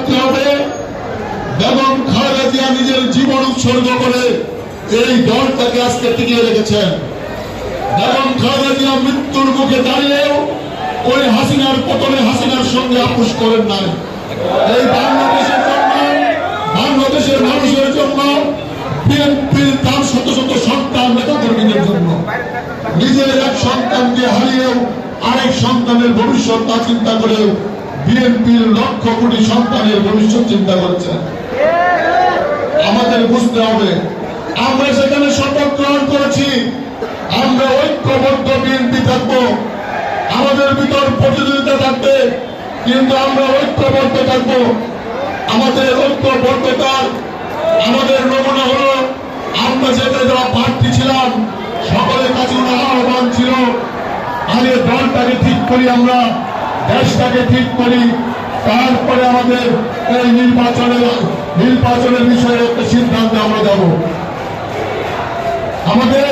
রাখতে হবে। বেগম খালেদা জিয়া নিজের জীবন উৎসর্গ করে এই দলটাকে আজকে টিকিয়ে রেখেছেন। বেগম খালেদা জিয়া মৃত্যুর মুখে দাঁড়িয়েও ওই হাসিনার পতনে হাসিনার সঙ্গে আপোষ করেন নাই। এই বাংলাদেশের জন্য, বাংলাদেশের মানুষের জন্য, বিএনপির তার শত শত সন্তান নেতাকর্মীদের জন্য নিজের এক সন্তানকে হারিয়েও আরেক সন্তানের ভবিষ্যৎ তা চিন্তা করেও বিএনপির লক্ষ কোটি সন্তানের ভবিষ্যৎ চিন্তা করছেন। আমাদের বুঝতে হবে, আমরা সেখানে শপথ গ্রহণ করেছি, আমরা ঐক্যবদ্ধ বিএনপি থাকবো। আমাদের ভিতর প্রতিযোগিতা থাকবে, কিন্তু আমরা ঐক্যবদ্ধ থাকবো। আমাদের ঐক্যবদ্ধতার আমাদের নমুনা হলো, আমরা যেখানে যারা প্রার্থী ছিলাম সকলের কাছে আহ্বান ছিল, আগে দলটাকে ঠিক করি, আমরা দেশটাকে ঠিক করি, তারপরে আমাদের এই নির্বাচনের বিষয়ে একটা সিদ্ধান্তে আমরা যাব। আমাদের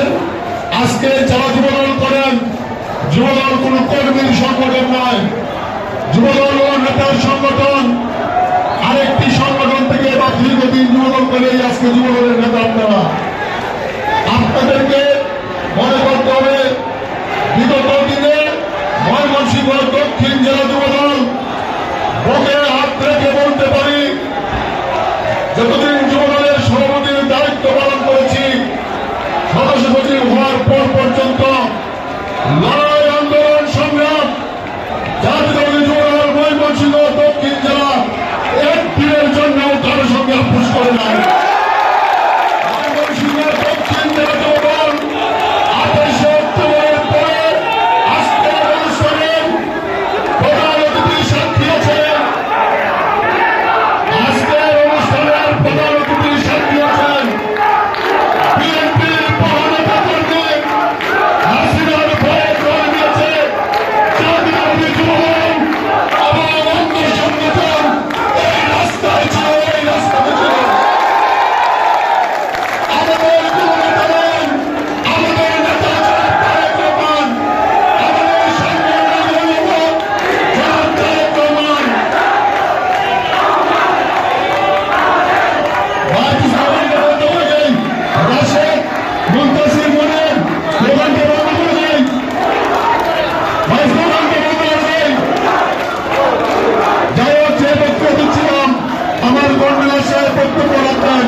আজকে যারা যুবদল করেন, যুবদল কোন কর্মীর সংগঠন নয়, যুবদল ও নেতার সংগঠন। আরেকটি সংগঠন থেকে বা দীর্ঘদিন যুবদল করে আজকে যুবদলের নেতা আপনারা। আপনাদেরকে মনে করতে হবে, বিগত দিনে ময়মনসিংহ দক্ষিণ জেলা যুবদল বুকে হাত রেখে বলতে পারি, যতদিন যুবদলের সভাপতির দায়িত্ব পালন করেছি, সদস্য সচিব হওয়ার পর পর্যন্ত লড়াই, আন্দোলন, সংগ্রাম, জাতীয়তাবাদী যুবদল ময়মনসিংহ দক্ষিণ জেলা এক দিনের জন্য কারোর সঙ্গে আপোষ করে নাই। ময়মনসিংহ দক্ষিণ জেলা যুবদল 28 অক্টোবরের পরে আজকের অনুষ্ঠানের প্রধান অতিথি সাক্ষী আছেন। আজকের অনুষ্ঠানের প্রধান অতিথি সাক্ষী আছেন বিএনপির মহানেতা কর্মী, হাসিনার ভয়ে জয় দিয়েছে জাতীয়তাবাদী যুবদল এবং অঙ্গ সংগঠন এই রাস্তায় ছিল, এই রাস্তাতে ছিল। আমাদের কোনো নেতা নেন, আমাদের নেতা জনাব তারেক রহমান, আমাদের সাংগঠনিক অভিভাবক জনাব তারেক রহমান। ভারতীয় সরকারকে বলতে হবে, রাশেদ মুনতাসির মনির স্লোগানকে বন্ধ করে দেন, ভাই স্লোগানকে বন্ধ করে দেন। যাই হোক, যে বক্তব্য দিচ্ছিলাম, আমার কর্মীরা সাহেব বক্তব্য রাখবেন।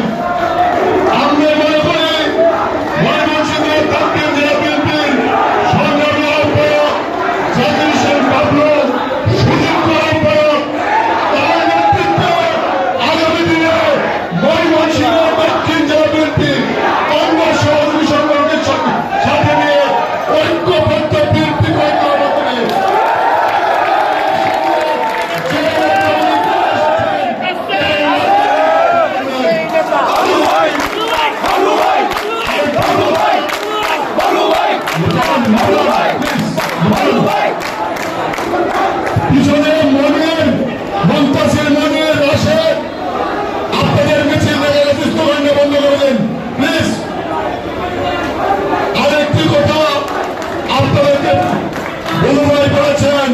আমরা মনে করি ময়মনসিংহ দক্ষিণ জেলা বিএনপির সংগ্রামী আহ্বায়ক জাকির হোসেন বাবলু, সুযোগ্য আহ্বায়ক, তার নেতৃত্বে আগামী দিনে ময়মনসিংহ দক্ষিণ জেলা বিএনপি অঙ্গ সহযোগী সংগঠনের সাথে নিয়ে ঐক্যবদ্ধ বিএনপি পিছনে মনির, মুনতাসির মনির, রাশেদ, আপনাদের মিছিল দেখে গেছে, স্লোগানটা বন্ধ করবেন প্লিজ। আরেকটি কথা আপনাদেরকে বলুভাই বলেছেন,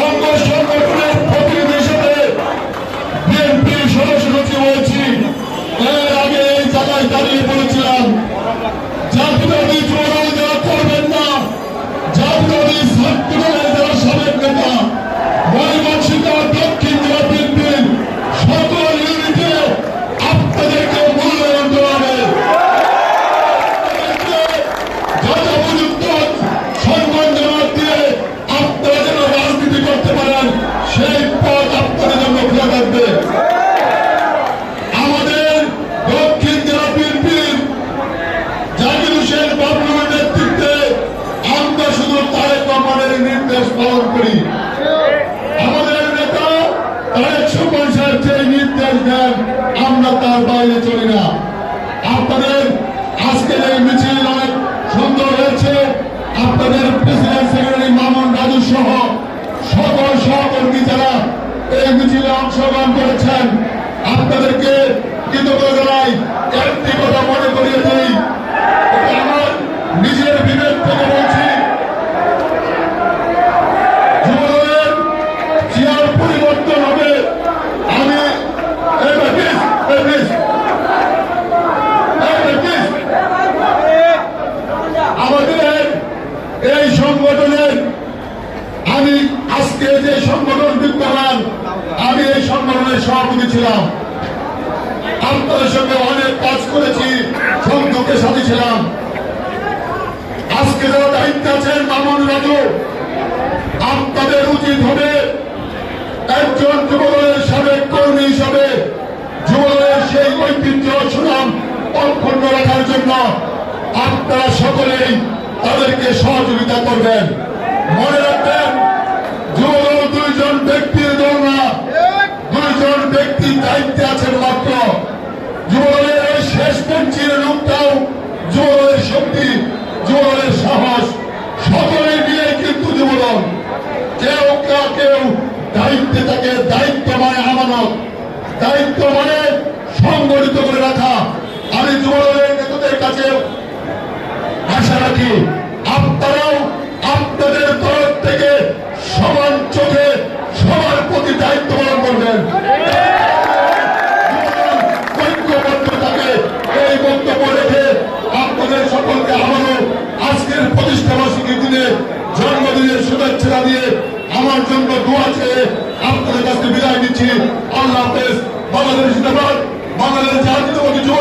অঙ্গ সংগঠনের প্রতিনিধি হিসেবে বিএনপির সদস্য সচিব হয়েছি। এর আগে এই জায়গায় দাঁড়িয়ে বলেছিলাম, জাতীয়তাবাদী যুবদল যারা করবেন না, জাতীয়তাবাদী ছাত্রদলের যারা সাবেক নেতা, ময়মনসিংহ দক্ষিণ জেলা বিএনপির সকল ইউনিটে আপনাদেরকে মূল্যায়ন দেওয়া হবে। যথোপযুক্ত সম্মান জবাব দিয়ে আপনারা যেন রাজনীতি করতে পারেন, সেই পথ আপনাদের জন্য খোলা থাকবে। আমাদের দক্ষিণ জেলা বিএনপির জাকির হোসেন বাবলুর নেতৃত্বে আমরা শুধু তারেক রহমানের নির্দেশ পালন করি। আমাদের নেতা তারেক রহমান সাহেব যে নির্দেশ দেন, আমরা তার বাইরে চলি না। আপনাদের আজকের এই মিছিল অনেক সুন্দর হয়েছে। আপনাদের প্রেসিডেন্ট সেক্রেটারি মামুন রাজু সহ সকল সহকর্মী যারা এই মিছিলে অংশগ্রহণ করেছেন, আপনাদেরকে কৃতজ্ঞতা জানাই। একটি কথা মনে করিয়ে দিই, আমার নিজের বিবেক থেকে বলছি, যুবদলের চেয়ার পরিবর্তন হবে, প্রমাণ। আমি এই সংগঠনের সভাপতি ছিলাম, আপনাদের সঙ্গে অনেক কাজ করেছি, সংযোগের সাথে ছিলাম। আজকে যারা দায়িত্বে আছেন মামুন রাজু, আপনাদের উচিত হবে একজন যুবদলের সাবেক কর্মী হিসাবে যুবদলের সেই ঐতিহ্য সুনাম অক্ষুণ্ণ রাখার জন্য আপনারা সকলেই তাদেরকে সহযোগিতা করবেন। মনে রাখবেন, যুবদল দুইজন ব্যক্তির দল না, দুইজন ব্যক্তি দায়িত্বে আছেন মাত্র। যুবদলের এই শেষ বেঞ্চির লোকটাও যুবদলের শক্তি, যুবদলের সাহস, সকলে মিলে কিন্তু যুবদল। কেউ কেউ দায়িত্বে থাকে, দায়িত্ব মানে আমানত, দায়িত্ব মানে সংগঠিত করে রাখা। আমি যুবদলের নেতাদের কাছে আশা রাখি আপনারাও আপনাদের তরফ থেকে সমান চোখে সবার প্রতি দায়িত্ব পালন করবেন। ঐক্যবদ্ধ থাকে এই বক্তব্য রেখে আপনাদের সকলকে আবারও আজকের প্রতিষ্ঠা বার্ষিকীর দিনে জন্মদিনের শুভেচ্ছা জানিয়ে আমার জন্য দোয়া চেয়ে আপনাদের কাছে বিদায় নিচ্ছি। আল্লাহ হাফেজ। বাংলাদেশ জিন্দাবাদ। বাংলাদেশ জাতীয়তাবাদী যুব